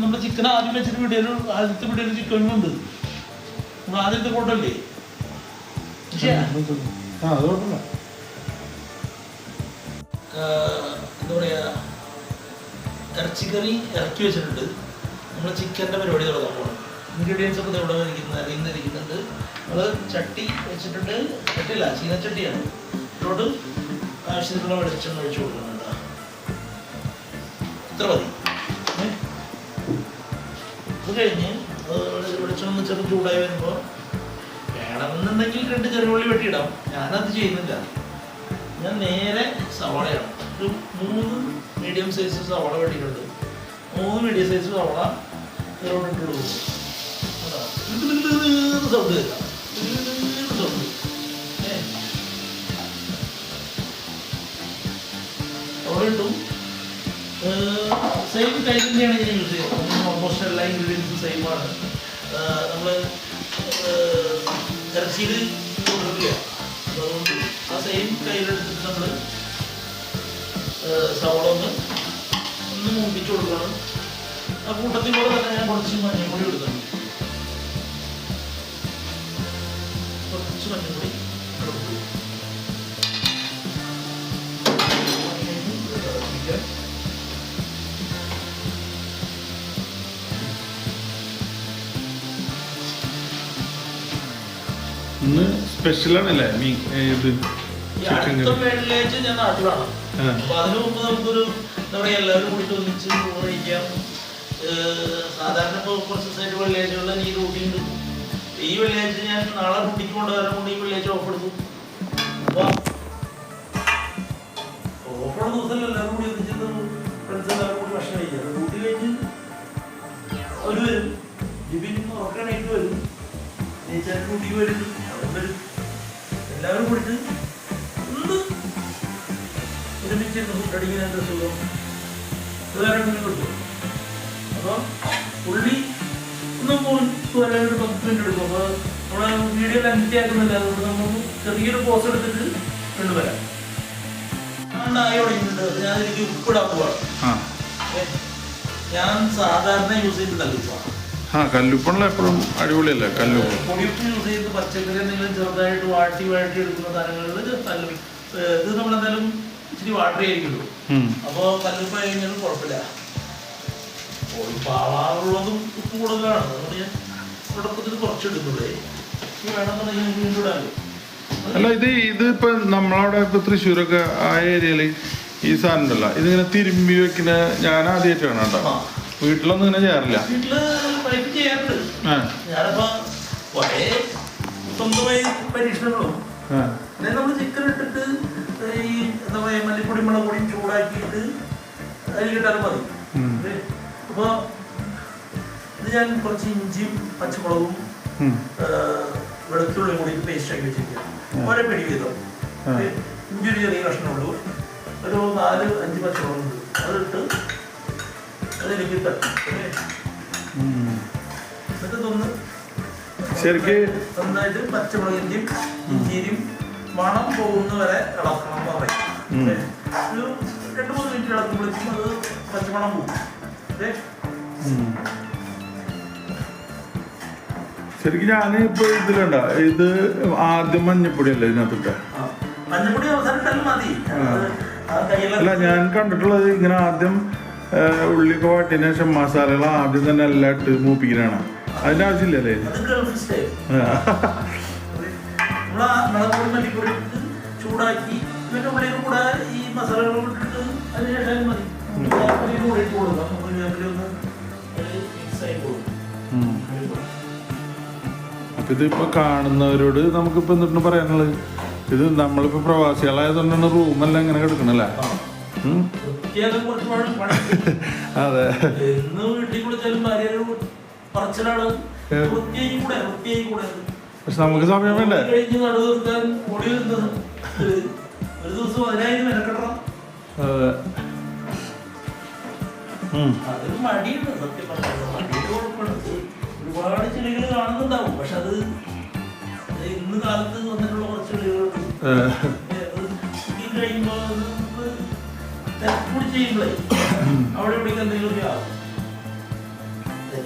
നമ്മുടെ ചിക്കൻ ആദ്യം വെച്ചിട്ട് ആദ്യത്തെ വീഡിയോയിൽ ചിക്കനുണ്ട്. നമ്മൾ ആദ്യത്തെ കോട്ടല്ലേ എന്താ പറയാ, ഇറച്ചിക്കറി ഇറക്കി വെച്ചിട്ടുണ്ട്. നമ്മൾ ചിക്കൻ്റെ പരിപാടി തുടങ്ങാൻ പോകണം. ഇൻഗ്രീഡിയൻസ് ഒക്കെ ഇവിടെ അറിയുന്നിരിക്കുന്നുണ്ട്. നമ്മൾ ചട്ടി വെച്ചിട്ടുണ്ട്. ചട്ടിയില്ല, ചീനച്ചട്ടിയാണ്. ഇതിലോട്ട് ആവശ്യത്തിനുള്ള വെളിച്ചെണ്ണ ഒഴിച്ചു കൊടുക്കുന്നുണ്ട്. ഇത്ര മതി. അത് കഴിഞ്ഞ് വെളിച്ചെണ്ണ ചെറു ചൂടായി വരുമ്പോൾ വേണമെന്നുണ്ടെങ്കിൽ 2 ചെറുപുള്ളി വെട്ടിയിടാം. ഞാനത് ചെയ്യുന്നില്ല. ഞാൻ നേരെ സവാളയാണ്, ഒരു 3 മീഡിയം സൈസ് സവാള വെട്ടിയിട്ടുണ്ട്. 3 മീഡിയം സൈസ് സവാള ഇതിലോട്ട് ഇട്ട് കൊടുക്കും. സൗണ്ട് കേൾക്കാം, സൗണ്ട്. സവാള ഇട്ടു. സെയിം കയ്യിൽ തന്നെയാണ് ഞാൻ യൂസ് ചെയ്യുന്നത്. ഓൾമോസ്റ്റ് എല്ലാ ഇൻഗ്രീഡിയൻസും സെയിമാണ്. നമ്മൾ ഇറച്ചിയിൽ കൊടുക്കില്ല, അതുകൊണ്ട് ആ സെയിം കയ്യിലെടുത്തിട്ട് നമ്മൾ സവാള ഒന്ന് മൂപ്പിച്ച് കൊടുക്കണം. ആ കൂട്ടത്തിൽ കൂടെ തന്നെ ഞാൻ കുറച്ച് മഞ്ഞൾപ്പൊടി കൊടുക്കണം. കുറച്ച് മഞ്ഞൾപ്പൊടി ഇന്ന് സ്പെഷ്യലാണല്ലേ മീൻ ഇത് വെള്ളിയാഴ്ച ഞാൻ നാട്ടിലാണ്. അപ്പൊ അതിനു മുമ്പ് നമുക്കൊരു എന്താ പറയാ, എല്ലാവരും കൂടിയിട്ട് ഒന്നിച്ച് കഴിക്കാം. സാധാരണ ഇപ്പോൾ കുറച്ച് ദിവസമായിട്ട് വെള്ളിയാഴ്ചകളിൽ ഈ ഡ്യൂട്ടി ഉണ്ട്. ഈ വെള്ളിയാഴ്ച ഞാൻ നാളെ ഡ്യൂട്ടിക്ക് കൊണ്ടുവരാൻ കൊണ്ട് ഈ വെള്ളിയാഴ്ച ഓഫ് എടുത്തു. അപ്പൊ ഓഫുള്ള ദിവസം എല്ലാവരും കൂടി ഒന്നിച്ചിട്ട് ഫ്രണ്ട്സ് എല്ലാവരും കൂടി ഭക്ഷണം കഴിക്കാം. ഡ്യൂട്ടി കഴിഞ്ഞ് അവർ വരും. ജിബിൻ ഉറക്കാനായിട്ട് വരും. നേച്ചാൽ ഡ്യൂട്ടിക്ക് വരും. വരും. എല്ലാവരും കൂടിയിട്ട് ഒന്ന് ഒരുമിച്ചിരുന്ന് ഫുഡടിക്കുന്ന എൻ്റെ സുഖം വേറെ കിട്ടും. അപ്പോൾ ഉള്ളി ഒന്നും പോലും ഒരു 10 മിനിറ്റ് എടുക്കും. അപ്പോൾ നമ്മൾ വീഡിയോ ലെങ്തി ആക്കുന്നില്ല, അതുകൊണ്ട് നമ്മൾ ചെറിയൊരു പോസ് എടുത്തിട്ട് കൊണ്ടുവരാം. ആയി തുടങ്ങിയിട്ടുണ്ട്. ഞാൻ എനിക്ക് ഉപ്പിടാൻ പോവാണ്. ഞാൻ സാധാരണ യൂസ് ചെയ്യുന്നത് കല്ലുപ്പാണ്. കല്ലുപ്പണല്ലോ എപ്പോഴും അടിപൊളിയല്ലേ കല്ലുപ്പ്. പൊടിയുപ്പ് യൂസ് ചെയ്ത് പച്ചക്കറി എന്തെങ്കിലും ചെറുതായിട്ട് വാട്ടി എടുക്കുന്ന സാധനങ്ങളിൽ ഇത് നമ്മളെന്തായാലും ഇച്ചിരി വാട്ടറി ആയിരിക്കുള്ളൂ. അപ്പോൾ കല്ലുപ്പ് കഴിഞ്ഞാലും കുഴപ്പമില്ല. പാവാറുള്ളതും ഉപ്പ് കൂടുതലാണ്. അതുകൊണ്ട് ഞാൻ തുടക്കത്തിൽ കുറച്ചെടുക്കുള്ളേ. വേണമെന്നുണ്ടെങ്കിൽ നമുക്ക് വീണ്ടും ഇടാമല്ലോ. അല്ല ഇത് ഇപ്പൊ നമ്മളവിടെ ഇപ്പൊ തൃശ്ശൂരൊക്കെ ആ ഏരിയയില് ഈ സാധനം ഉണ്ടല്ലോ, ഇതിങ്ങനെ തിരുമ്പി വെക്കുന്ന ഞാൻ ആദ്യമായിട്ടാണ് കേട്ടോ. വീട്ടിലൊന്നും ഇങ്ങനെ ചെയ്യാറില്ല. വീട്ടില് വൈഫ് ചെയ്യാറുണ്ട്. ഞാനിപ്പോ കുറേ സ്വന്തമായി പരീക്ഷണങ്ങളും. നമ്മൾ ചിക്കൻ ഇട്ടിട്ട് ഈ എന്താ പറയാ മല്ലിപ്പൊടി മുളക് പൊടിയും ചൂടാക്കിയിട്ട് അതിൽ കിട്ടാനും മതി. അപ്പൊ ഇത് ഞാൻ കുറച്ച് ഇഞ്ചിയും പച്ചമുളകും വെളുത്തുള്ളിയും കൂടി പേസ്റ്റ് ആക്കി വെച്ചിരിക്കുക. ഓരോ പിടി വീതം. ഇഞ്ചി ഒരു ചെറിയ കഷ്ണമുള്ളൂ. ഒരു 4-5 പച്ചമുളകുണ്ട്. അതിട്ട് അതിലേക്ക് തട്ടി എന്നിട്ട് തോന്നുന്നു നന്നായിട്ട് പച്ചമുളകിന്റെയും ഇഞ്ചിയും മണം പോകുന്ന വരെ ഇളക്കണം എന്ന് പറയും. ഒരു 2-3 മിനിറ്റ് ഇളക്കുമ്പോഴേക്കും അത് പച്ചമണം പോകും. ശരിക്കും ഞാൻ ഇപ്പൊ ഇതിലുണ്ട ഇത് ആദ്യം മഞ്ഞപ്പൊടി അല്ലേ ഇതിനകത്തിട്ട്? മഞ്ഞപ്പൊടി അവസാനം മതി. അല്ല, ഞാൻ കണ്ടിട്ടുള്ളത് ഇങ്ങനെ ആദ്യം ഉള്ളിയൊക്കെ വാട്ടിയതിനു ശേഷം മസാലകൾ ആദ്യം തന്നെ എല്ലാം ഇട്ട് മൂപ്പിക്കാനാണ്. അതിന്റെ ആവശ്യമില്ലല്ലേ? ചൂടാക്കി കൂടെ ഈ മസാലകൾ ഇട്ടിട്ട് അതിനുശേഷം മതി. അപ്പൊ ഇതിപ്പോ കാണുന്നവരോട് നമുക്കിപ്പോ എന്തിട്ട് പറയാനുള്ളത്, ഇത് നമ്മളിപ്പോ പ്രവാസികളായതുകൊണ്ടാണ് റൂമെല്ലാം ഇങ്ങനെ കിടക്കണല്ലേ? അതെ. പക്ഷെ നമുക്ക് സമയം വേണ്ടേ? ഒരുപാട് ചെടികൾ കാണുന്നുണ്ടാവും. പക്ഷെ അത് ഇന്ന് കാലത്ത് വന്നിട്ടുള്ള കുറച്ച് ചെടികളുണ്ട്. കഴിയുമ്പോ തിരക്കൂടി ചെയ്യുമ്പോഴേ അവിടെ ഇവിടേക്ക് എന്തെങ്കിലും ആവും.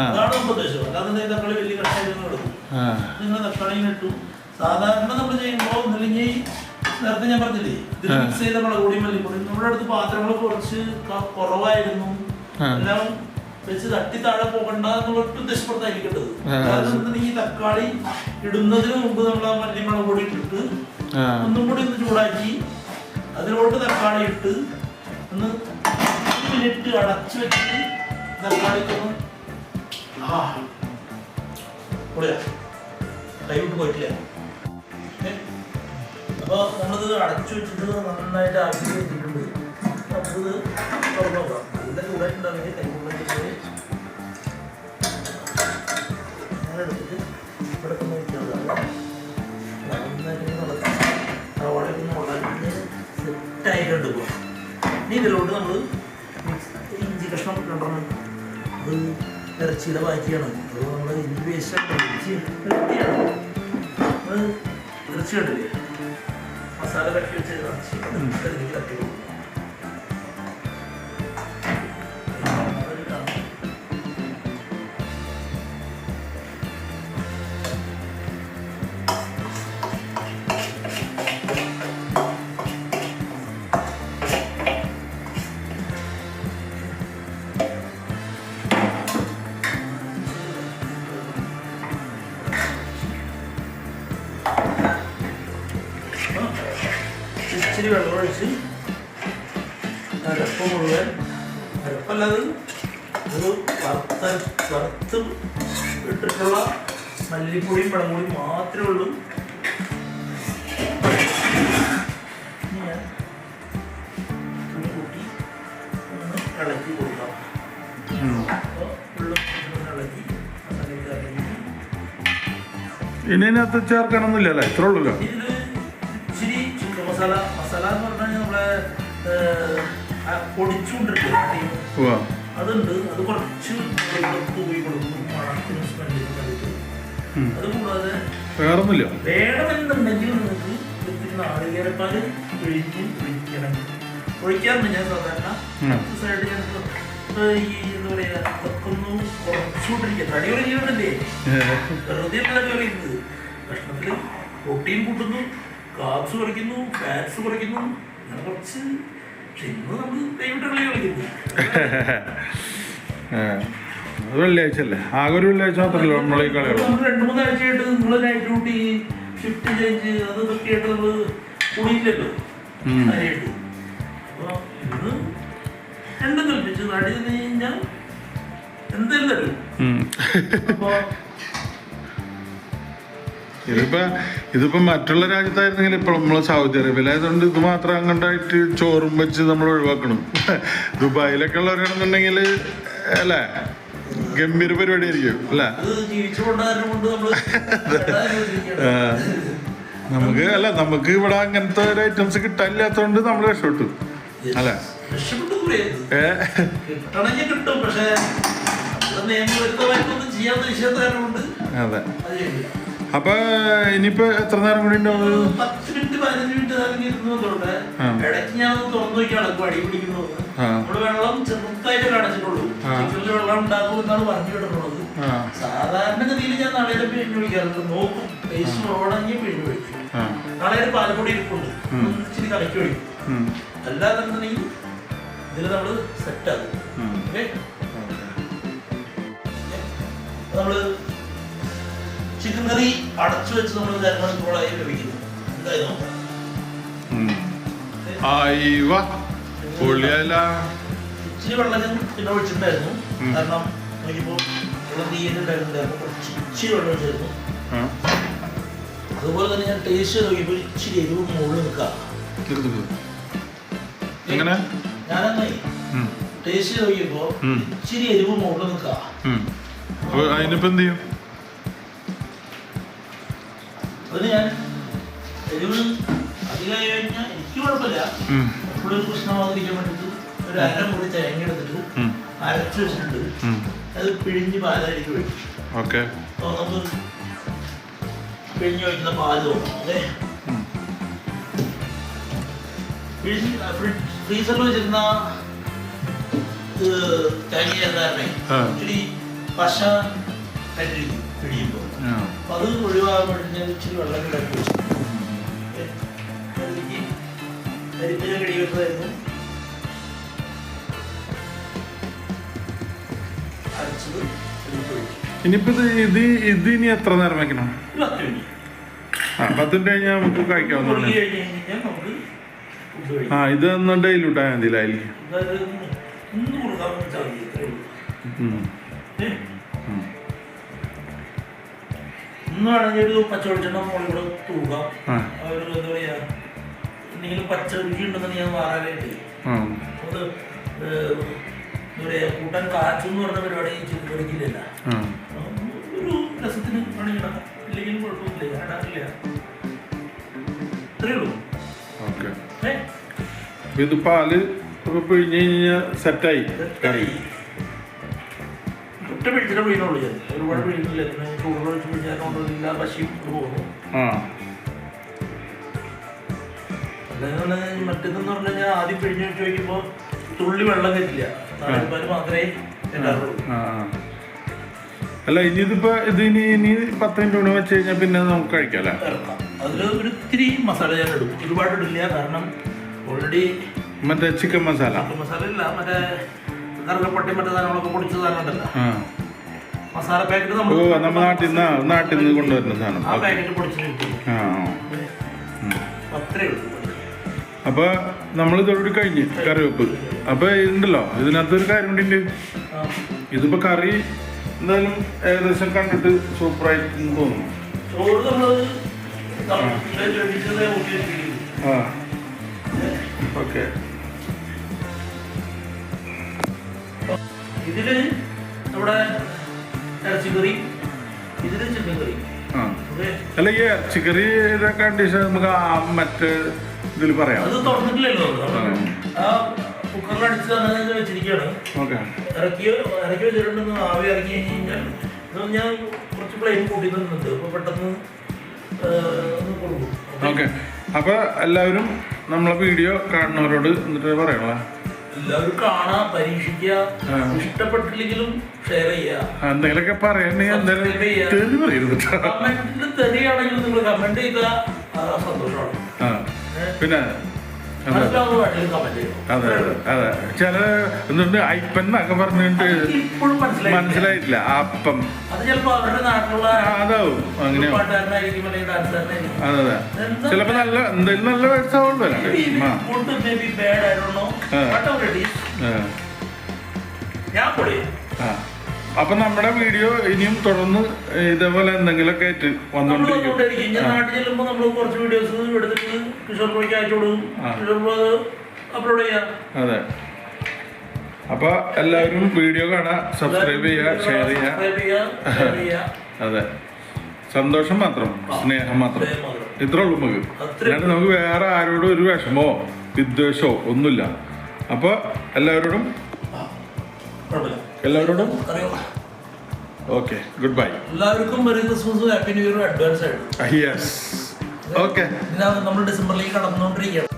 അതാണ് നമ്മുടെ ഉദ്ദേശം. അല്ലാതെ തക്കാളി വലിയ കഷ്ണം എടുക്കും. നിങ്ങൾ തക്കാളി ഇട്ടു. സാധാരണ നമ്മൾ ചെയ്യുമ്പോൾ ഒന്നില്ലെങ്കിൽ നേരത്തെ ഞാൻ പറഞ്ഞില്ലേ ഇതിൽ മിക്സ് ചെയ്ത മുളക് പൊടി മല്ലിപ്പൊടി നമ്മുടെ അടുത്ത് പാത്രങ്ങൾ കുറച്ച് കുറവായിരുന്നു. എല്ലാം വെച്ച് തട്ടി താഴെ പോകണ്ട എന്നുള്ള ഒട്ടും ഉദ്ദേശപ്പെടുത്തായിരിക്കേണ്ടത്. കാരണം ഈ തക്കാളി ഇടുന്നതിന് മുമ്പ് നമ്മൾ ആ മല്ലിമുളക് പൊടി ഇട്ടിട്ട് ഒന്നും കൂടി ഒന്ന് ചൂടാക്കി അതിലോട്ട് തക്കാളി ഇട്ട് ഒന്ന് 1 മിനിറ്റ് അടച്ചു വെച്ചിട്ട് തക്കാളിക്കൊന്ന് കൈവിട്ട് പോയിട്ടില്ല. അപ്പോൾ നമ്മളിത് അടച്ചു വെച്ചിട്ട് നന്നായിട്ട് ആക്കി വെച്ചിട്ടുണ്ട്. നമുക്കിത് തുറന്നു നോക്കാം. നല്ല ചൂടായിട്ടുണ്ടെങ്കിൽ കൈകൊണ്ടിട്ട് അങ്ങനെ എടുത്തിട്ട് ഇവിടെ ഒന്ന് വെച്ചാൽ നന്നായിട്ട് നടക്കും. അവിടെ വളരെ സെറ്റായിട്ടുണ്ട്. ഇപ്പോൾ ഇനി ഇതിലോട്ട് നമ്മൾ ഇഞ്ചി കഷ്ണം ഇടണം. അത് ഇറച്ചിയുടെ ബാക്കിയാണ്. അത് നമ്മൾ ഇഞ്ചി വേസ്റ്റ് ഇറച്ചിയാണ്. അത് ഇറച്ചി കണ്ടില്ലേ മസാല കട്ടി വെച്ച് ഇറച്ചി കട്ടി കൊടുക്കും. ഇച്ചിരി വെള്ളം ഒഴിച്ച് അരപ്പ് മുഴുവൻ അരപ്പല്ലാതെ ഒരു വറുത്ത് ഇട്ടിട്ടുള്ള മല്ലിപ്പൊടിയും മുളകുപൊടിയും മാത്രമേ ഉള്ളൂ. ഞാൻ തുണി കൂട്ടി ഒന്ന് ഇളക്കി കൊടുക്കാം. അപ്പോൾ ഉള്ളും ഇളക്കി ഇനി അതിനകത്ത് ചേർക്കണമെന്നില്ലല്ലേ? ഇത്ര ഉള്ളല്ലോ. ഇതിൽ ഇച്ചിരി ചിക്കൻ മസാല എന്ന് പറഞ്ഞാൽ നമ്മളെ പൊടിച്ചുകൊണ്ടിരിക്കും അതുണ്ട്. അത് കുറച്ച് തൂവി കൊടുക്കും മണത്തിനും സ്മെല്ലിനും വേണ്ടിയിട്ട്. അത് കൂടാതെ വേണമെന്നുണ്ടെങ്കിൽ നിങ്ങൾക്ക് ഇത്തിരി നാളികേരപ്പാല് ഒഴിക്കാറുണ്ട്. ഞാൻ സാധാരണ സൈഡ് ഞാൻ ഈ എന്താ പറയാ അതൊക്കെ ഒന്ന് കുറച്ചുകൊണ്ടിരിക്കുക. തടി കുറയ്ക്കുന്നുണ്ടല്ലേ വെറുതെ അല്ല പറയുന്നത്. ഭക്ഷണത്തിൽ പ്രോട്ടീൻ കൂട്ടുന്നു, കാർബ്സ് കുറയ്ക്കുന്നു, ഫാറ്റ്സ് കുറയ്ക്കുന്നു. അങ്ങനെ കുറച്ച്. പക്ഷെ ഇന്ന് നമ്മൾ കൈവിട്ട് കളി കളിക്കുന്നു. അത് വെള്ളിയാഴ്ച അല്ലേ? ആകെ ഒരു വെള്ളിയാഴ്ച മാത്രമല്ലോ നമ്മൾ ഈ കളി. നമ്മൾ 2-3 ആഴ്ചയായിട്ട് നമ്മൾ നൈറ്റ് ഡ്യൂട്ടി ഷിഫ്റ്റ് ചേഞ്ച് അത് ഇതൊക്കെയായിട്ട് നമ്മൾ കൂടിയില്ലല്ലോ അതിനായിട്ട്. അപ്പോൾ ഇന്ന് രണ്ടും കൽപ്പിച്ച് നാട്ടിൽ ചെന്ന് കഴിഞ്ഞാൽ എന്തെങ്കിലും തരും. അപ്പോൾ ഇതിപ്പോ മറ്റുള്ള രാജ്യത്തായിരുന്നെങ്കിൽ ഇപ്പോൾ നമ്മള് സൗദി അറേബ്യയിലായതുകൊണ്ട് ഇത് മാത്രം അങ്ങോട്ടായിട്ട് ചോറും വെച്ച് നമ്മൾ ഒഴിവാക്കണം. ദുബായിലൊക്കെ ഉള്ളവരാണെന്നുണ്ടെങ്കിൽ അല്ലേ ഗംഭീര പരിപാടി ആയിരിക്കും അല്ലേ? നമുക്ക് ഇവിടെ അങ്ങനത്തെ ഒരു ഐറ്റംസ് കിട്ടാനില്ലാത്തതുകൊണ്ട് നമ്മൾ രക്ഷപ്പെട്ടു അല്ലേ? അതെ. അപ്പൊ ഇനിയിപ്പോ എത്ര നേരം കൂടി ഉണ്ടാവും? 10 മിനിറ്റ് 15 മിനിറ്റ് ഇരുന്നോട്ടെ. ഇടയ്ക്ക് ഞാൻ തുറന്നു നോക്കിയാണ് അടി പിടിക്കുന്നത്. നമ്മള് വെള്ളം ചെറുതായിട്ട് കാണിച്ചിട്ടുള്ളൂ. ചിക്കനിൽ വെള്ളം ഉണ്ടാക്കും എന്നാണ് പറഞ്ഞു വിടുന്നത്. സാധാരണഗതിയിൽ ഞാൻ നാളെ പിഴിഞ്ഞു ഒഴിക്കാറുണ്ട്. നോക്കും ടേസ്റ്റ് ഓടങ്ങി പിഴിഞ്ഞു ഒഴിക്കും. നാളെ പാലപ്പൊടി ഇരിപ്പുണ്ട്, ഇച്ചിരി കലക്കി ഒഴിക്കും. അല്ലാതെ ഇതിൽ നമ്മള് സെറ്റാകും. ഓക്കെ, നമ്മള് ചിക്കൻ കറി അടച്ചു വെച്ച് നമ്മൾ 2 മണിക്കൂറായി ലഭിക്കുന്നു. എന്തായാലും ഇച്ചിരി വെള്ളം ഞാൻ പിന്നെ ഒഴിച്ചിട്ടുണ്ടായിരുന്നു. കാരണം നോക്കിയപ്പോൾ വെള്ളം തീയലുണ്ടായിരുന്നു. കുറച്ച് ഇച്ചിരി വെള്ളം ഒഴിച്ചായിരുന്നു. അതുപോലെ തന്നെ ഞാൻ ടേസ്റ്റ് നോക്കിയപ്പോൾ ഇച്ചിരി എരിവ് മുകളിൽ നിൽക്കാം. ഞാനന്നായി ടേസ്റ്റ് ചെയ്ത് നോക്കിയപ്പോ ഇച്ചിരി എരിവ് മുകളിൽ നിൽക്കാം. അപ്പൊ അതിനിപ്പോ എന്ത് ചെയ്യും? അതിന് ഞാൻ എരിവ് അധികമായി കഴിഞ്ഞാൽ എനിക്ക് കുഴപ്പമില്ല. എപ്പോഴും പ്രശ്നമാകാതിരിക്കാൻ വേണ്ടിയിട്ട് ഒരു അരമുറി തേങ്ങ എടുത്തിട്ട് അരച്ച് വെച്ചിട്ടുണ്ട്. അത് പിഴിഞ്ഞ് പാലായിരിക്കും വെക്കും. ഓക്കെ, നമുക്ക് പിഴിഞ്ഞ് വയ്ക്കുന്ന പാല് തോന്നും. അതെ, പിഴിഞ്ഞ് ഫ്രീസറിൽ വെച്ചിരുന്ന തേങ്ങ ചേർക്കാറേ ഇച്ചിരി പശ ആയിട്ടിരിക്കും പിഴിയുമ്പോൾ. അപ്പൊ അത് ഒഴിവാകാൻ വേണ്ടി ഞാൻ ഇച്ചിരി വെള്ളം കിടക്കി വെച്ചു. അരിപ്പിന് കിടി വെച്ചതായിരുന്നു. അരച്ചത് ഇനിയിപ്പോ ഇത് ഇനി എത്ര നേരം വെക്കണം? 10 മിനിറ്റ്. 10 മിനിറ്റ് കഴിഞ്ഞാൽ നമുക്ക് കഴിക്കാവുന്നതാണ്. ഇത് ഒന്ന് ഡൈലൂട്ടാ മതി അതിലേക്ക്. ഇന്നാണെങ്കിൽ ഒരു പച്ചവെളിച്ചെണ്ണ മുകളിൽ കൂടെ തൂകാം. ഒരു എന്താ പറയാ, എന്തെങ്കിലും പച്ച രുചി ഉണ്ടെന്ന് ഞാൻ മാറാനായിട്ട് അത് എന്താ പറയാ കൂട്ടാൻ കാച്ചെന്ന് പറഞ്ഞ പരിപാടി ചിക്കൻ കറിക്കില്ല. ഒരു രസത്തിന് വേണമെങ്കിൽ ഇല്ലെങ്കിലും കുഴപ്പമൊന്നുമില്ല, ഞാൻ ഇടാറില്ല. ഇത്രയേ ഉള്ളൂ. ഇത് പാല് പിഴിഞ്ഞ് കഴിഞ്ഞാൽ സെറ്റായി കറി. ഒറ്റ പിഴിച്ചിട്ട് പിഴിയുന്നുള്ളൂ. ഞാൻ ഒരുപാട് പിഴിയുന്നില്ല. ചൂടുള്ള വെച്ച് പിഴിഞ്ഞാൽ പശിയും പോകുന്നു. അല്ലാതെ മറ്റേതെന്ന് പറഞ്ഞു കഴിഞ്ഞാൽ ആദ്യം പിഴിഞ്ഞ് വെച്ച് വയ്ക്കുമ്പോൾ തുള്ളി വെള്ളം കയറ്റില്ല. നാലുപാല് മാത്രമേ കയറ്റാറുള്ളൂ. അല്ല ഇനിയിതിപ്പോ ഇനി 10 മിനിറ്റ് കൊണ്ട് വെച്ച് കഴിഞ്ഞാൽ പിന്നെ നമുക്ക് കഴിക്കാം. അതിൽ ഒരു ഇത്തിരി മസാല ഞാൻ ഇടും. ഒരുപാട് ഇടില്ല, കാരണം ഓൾറെഡി മറ്റേ ചിക്കൻ മസാല ഇല്ല, മറ്റേ കറുകപ്പട്ടി മറ്റേ സാധനങ്ങളൊക്കെ പൊടിച്ച സാധനം ഉണ്ടല്ലോ, മസാല പാക്കറ്റ് നമ്മൾ നാട്ടിൽ നിന്ന് കൊണ്ടുവരുന്ന സാധനം. ആ പാക്കറ്റ് പൊടിച്ചിട്ട് അത്രേ ഉള്ളൂ. അപ്പൊ നമ്മൾ ഇതോടുകൂടി കഴിഞ്ഞ് കറിവെപ്പ്. അപ്പൊ ഉണ്ടല്ലോ ഇതിനകത്തൊരു കാര്യം കൂടി. ഇതിപ്പോ കറി എന്തായാലും ഏകദേശം കണ്ടിട്ട് സൂപ്പറായിട്ട് തോന്നുന്നു. ഓക്കെ, ഇതില് നമ്മുടെ ഇറച്ചിക്കറി, ഇതില് ചിക്കൻ കറി. അല്ല ഈ ഇറച്ചിക്കറിയുടെ കണ്ടീഷൻ നമുക്ക് മറ്റേ ഇതിൽ പറയാം. അത് തുറന്നിട്ടില്ലല്ലോ, ആ കുക്കറിലടിച്ച് തന്നെ വെച്ചിരിക്കുകയാണ്. ഇറക്കി വെച്ചിട്ടുണ്ടെന്ന് ആവി ഇറങ്ങി കഴിഞ്ഞാൽ ഞാൻ കുറച്ച് ഫ്ലെയിം കൂട്ടി തന്നിട്ടുണ്ട്. അപ്പൊ പെട്ടെന്ന് കൊടുക്കും. ഓക്കെ, അപ്പൊ എല്ലാവരും നമ്മളെ വീഡിയോ കാണുന്നവരോട് എന്നിട്ട് പറയണോ? എല്ലാവരും കാണാ, പരീക്ഷിക്കുക. ഇഷ്ടപ്പെട്ടില്ലെങ്കിലും ഷെയർ ചെയ്യുക. എന്തെങ്കിലുമൊക്കെ പറയണേ, കമന്റിൽ തെറിയാണെങ്കിലും നിങ്ങൾ കമന്റ് ചെയ്താൽ സന്തോഷമാണ്. പിന്നെ അതെ അതെ, ചില എന്തുണ്ട് അയ്പൻ എന്നൊക്കെ പറഞ്ഞിട്ട് മനസ്സിലായിട്ടില്ല. അപ്പം അതാവും അങ്ങനെ. അതെ അതെ, ചിലപ്പോ നല്ല എന്തെങ്കിലും നല്ല വേർഡ്സ് ആവുള്ളൂ. അപ്പൊ നമ്മുടെ വീഡിയോ ഇനിയും തുടർന്ന് ഇതേപോലെ എന്തെങ്കിലുമൊക്കെ ആയിട്ട് വന്നോണ്ടിരിക്കും. അതെ, അപ്പൊ എല്ലാവരും വീഡിയോ കാണാ, സബ്സ്ക്രൈബ് ചെയ്യുക, ഷെയർ ചെയ്യുക. അതെ, സന്തോഷം മാത്രം, സ്നേഹം മാത്രം, ഇത്രേ ഉള്ളൂ നമുക്ക്. അല്ലാണ്ട് നമുക്ക് വേറെ ആരോടും ഒരു വിഷമോ വിദ്വേഷമോ ഒന്നുമില്ല. അപ്പൊ എല്ലാവരോടും ഓക്കെ, ഗുഡ് ബൈ. എല്ലാവർക്കും മെറി ക്രിസ്മസും ഹാപ്പി ന്യൂ ഇയറും അഡ്വാൻസ് ആയിട്ട്. Yes, okay. നമ്മൾ ഡിസംബറിലേക്ക് കടന്നുകൊണ്ടിരിക്കുകയാണ്.